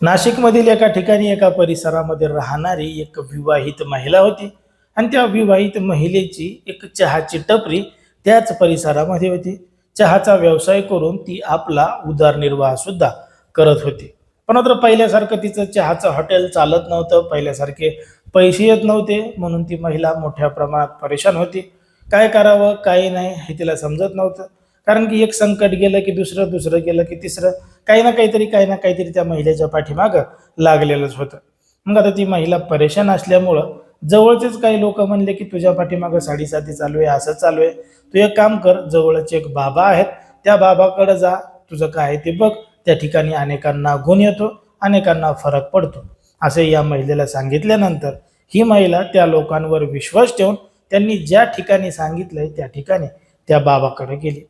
नाशिकमधील एका ठिकाणी एका परिसरामध्ये राहणारी एक विवाहित महिला होती आणि त्या विवाहित महिलेची एक चहाची टपरी त्याच परिसरामध्ये होती. चहाचा व्यवसाय करून ती आपला उदरनिर्वाह सुद्धा करत होती. पण मात्र पहिल्यासारखं तिचं चहाचं हॉटेल चालत नव्हतं, पहिल्यासारखे पैसे येत नव्हते, म्हणून ती महिला मोठ्या प्रमाणात परेशान होती. काय करावं काय नाही हे तिला समजत नव्हतं. कारण की एक संकट गेलं की दुसरं, दुसरं गेलं की तिसरं, काही ना काहीतरी त्या महिलेच्या पाठीमागं लागलेलंच होतं. मग आता ती महिला परेशान असल्यामुळं जवळचेच काही लोक म्हणले की तुझ्या पाठीमागं साडीसाती चालू आहे, असं चालू आहे, तू एक काम कर, जवळच एक बाबा आहेत, त्या बाबाकडे जा, तुझं काय आहे ते बघ, त्या ठिकाणी अनेकांना गुण येतो, अनेकांना फरक पडतो. असे या महिलेला सांगितल्यानंतर ही महिला त्या लोकांवर विश्वास ठेवून त्यांनी ज्या ठिकाणी सांगितलंय त्या ठिकाणी त्या बाबाकडे गेली.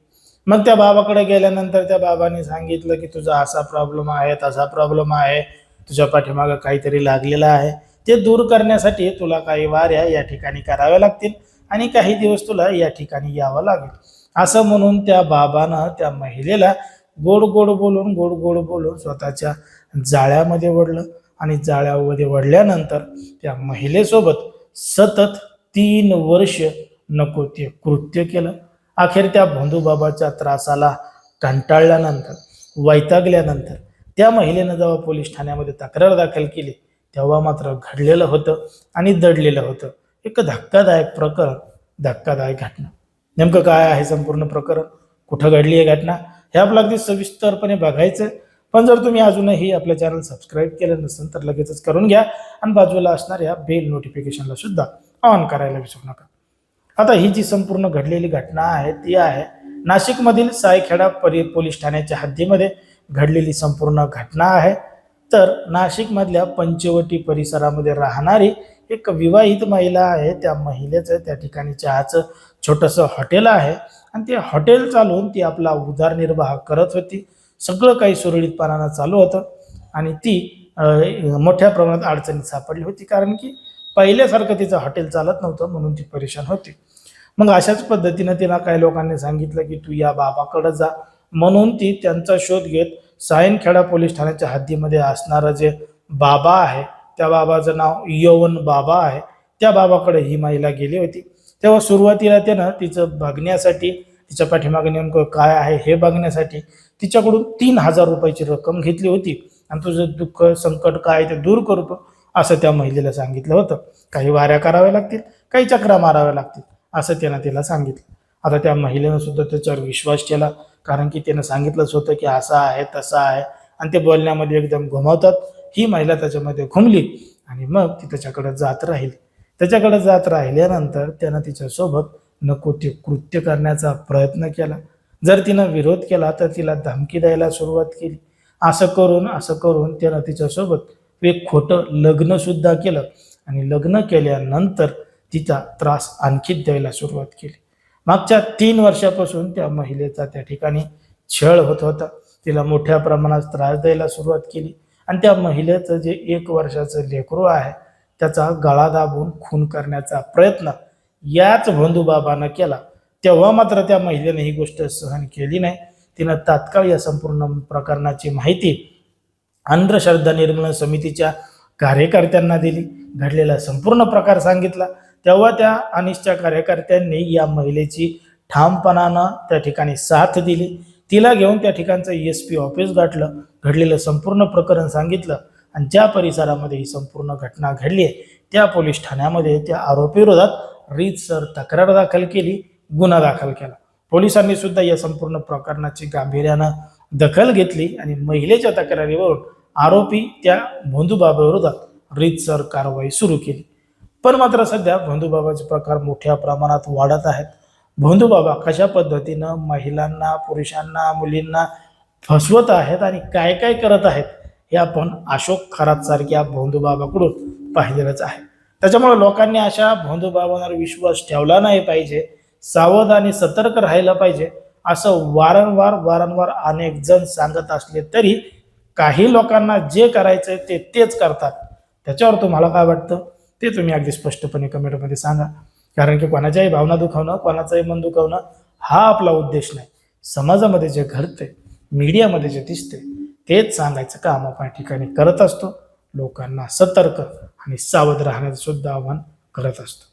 मग त्या बाबाकडे गेल्यानंतर त्या बाबांनी सांगितलं की तुझा असा प्रॉब्लेम आहे, तसा प्रॉब्लेम आहे, तुझ्या पाठीमागं काहीतरी लागलेलं आहे, ते दूर करण्यासाठी तुला काही वाऱ्या या ठिकाणी कराव्या लागतील आणि काही दिवस तुला या ठिकाणी यावं लागेल. असं म्हणून त्या बाबानं त्या महिलेला गोड गोड बोलून स्वतःच्या जाळ्यामध्ये वडलं आणि जाळ्यामध्ये वडल्यानंतर त्या महिलेसोबत सतत 3 वर्ष नको ते कृत्य केलं. अखेर त्या भोंदूबाबाच्या त्रासाला कंटाळल्यानंतर, वैतागल्यानंतर त्या महिलेनं जेव्हा पोलीस ठाण्यामध्ये तक्रार दाखल केली तेव्हा मात्र घडलेलं होतं आणि दडलेलं होतं एक धक्कादायक प्रकरण, धक्कादायक घटना. नेमकं काय आहे संपूर्ण प्रकरण, कुठं घडली आहे घटना, हे आपलं अगदी सविस्तरपणे बघायचं. पण जर तुम्ही अजूनही आपलं चॅनल सबस्क्राईब केलं नसेल तर लगेचच करून घ्या आणि बाजूला असणाऱ्या बेल नोटिफिकेशनला सुद्धा ऑन करायला विसरू नका. आता ही जी संपूर्ण घडलेली घटना आहे ती आहे नाशिकमधील सायखेडा पोलीस ठाण्याच्या हद्दीमध्ये घडलेली संपूर्ण घटना आहे. तर नाशिकमधल्या पंचवटी परिसरामध्ये राहणारी एक विवाहित महिला आहे. त्या महिलेचं त्या ठिकाणी चहाचं छोटंसं हॉटेल आहे आणि ते हॉटेल चालवून ती आपला उदरनिर्वाह करत होती. सगळं काही सुरळीतपणानं चालू होतं आणि ती मोठ्या प्रमाणात अडचणीत सापडली होती, कारण की पहिल्यासारखं तिचं हॉटेल चालत नव्हतं, म्हणून ती परेशान होती. मग अशाच पद्धतीनं तिला काही लोकांनी सांगितलं की तू या बाबाकडे जा, म्हणून ती त्यांचा शोध घेत सायनखेडा पोलीस ठाण्याच्या हद्दीमध्ये असणारं जे बाबा आहे, त्या बाबाचं नाव यवन बाबा आहे, त्या बाबाकडे ही महिला गेली होती. तेव्हा सुरुवातीला त्यानं तिचं बघण्यासाठी, तिच्या पाठीमागे नेमकं काय आहे हे बघण्यासाठी तिच्याकडून 3,000 रुपयाची रक्कम घेतली होती आणि तुझं दुःख संकट काय ते दूर करतो असं त्या महिलेला सांगितलं होतं. काही वाऱ्या कराव्या लागतील, काही चक्रा माराव्या लागतील असं त्यानं तिला सांगितलं. आता त्या महिलेनं सुद्धा त्याच्यावर विश्वास ठेवला, कारण की त्यानं सांगितलंच होतं की असं आहे तसं आहे आणि ते बोलण्यामध्ये एकदम घुमवतात. ही महिला त्याच्यामध्ये घुमली आणि मग ती त्याच्याकडे जात राहिली. त्याच्याकडे जात राहिल्यानंतर त्यानं तिच्यासोबत नको ते कृत्य करण्याचा प्रयत्न केला. जर तिनं विरोध केला तर तिला धमकी द्यायला सुरुवात केली. असं करून त्यानं तिच्यासोबत एक खोटं लग्न सुद्धा केलं आणि लग्न केल्यानंतर तिचा त्रास आणखी द्यायला सुरुवात केली. मागच्या 3 वर्षापासून त्या महिलेचा त्या ठिकाणी छळ होत होता. तिला मोठ्या प्रमाणात त्रास द्यायला सुरुवात केली आणि त्या महिलेचं जे 1 वर्षाचं लेकरू आहे त्याचा गळा दाबून खून करण्याचा प्रयत्न याच भोंदूबाबानं केला. तेव्हा मात्र त्या महिलेने ही गोष्ट सहन केली नाही. तिनं तात्काळ या संपूर्ण प्रकरणाची माहिती अंधश्रद्धा निर्मूलन समितीच्या कार्यकर्त्यांना दिली, घडलेला संपूर्ण प्रकार सांगितला. तेव्हा त्या अनिष्टच्या कार्यकर्त्यांनी या महिलेची ठामपणानं त्या ठिकाणी साथ दिली. तिला घेऊन त्या ठिकाणचं SP ऑफिस गाठलं, घडलेलं संपूर्ण प्रकरण सांगितलं आणि ज्या परिसरामध्ये ही संपूर्ण घटना घडली आहे त्या पोलीस ठाण्यामध्ये त्या आरोपीविरोधात रीतसर तक्रार दाखल केली, गुन्हा दाखल केला. पोलिसांनी सुद्धा या संपूर्ण प्रकरणाची गांभीर्यानं दखल घेतली आणि महिलेच्या तक्रारीवरून आरोपी त्या भोंदूबाबाविरोधात रीतसर कारवाई सुरू केली. पण मात्र सध्या भोंदूबाबाचे प्रकार मोठ्या प्रमाणात वाढत आहेत. भोंदूबाबा कशा पद्धतीनं महिलांना, पुरुषांना, मुलींना फसवत आहेत आणि काय काय करत आहेत हे आपण अशोक खरात सारख्या भोंदूबाबाकडून पाहिलेलंच आहे. त्याच्यामुळे लोकांनी अशा भोंदूबाबांवर विश्वास ठेवला नाही पाहिजे, सावध आणि सतर्क राहायला पाहिजे, असं वारंवार अनेक जण सांगत असले तरी काही लोकांना जे करायचंय ते तेच करतात. त्याच्यावर तुम्हाला काय वाटतं ते तुम्ही अगदी स्पष्टपणे कमेंटमध्ये सांगा. कारण की कोणाच्याही भावना दुखावणं, कोणाचंही मन दुखावणं हा आपला उद्देश नाही. समाजामध्ये जे घडतंय, मीडियामध्ये जे दिसतंय तेच सांगायचं काम आपण या ठिकाणी करत असतो. लोकांना सतर्क आणि सावध राहण्याचं सुद्धा आवाहन करत असतो.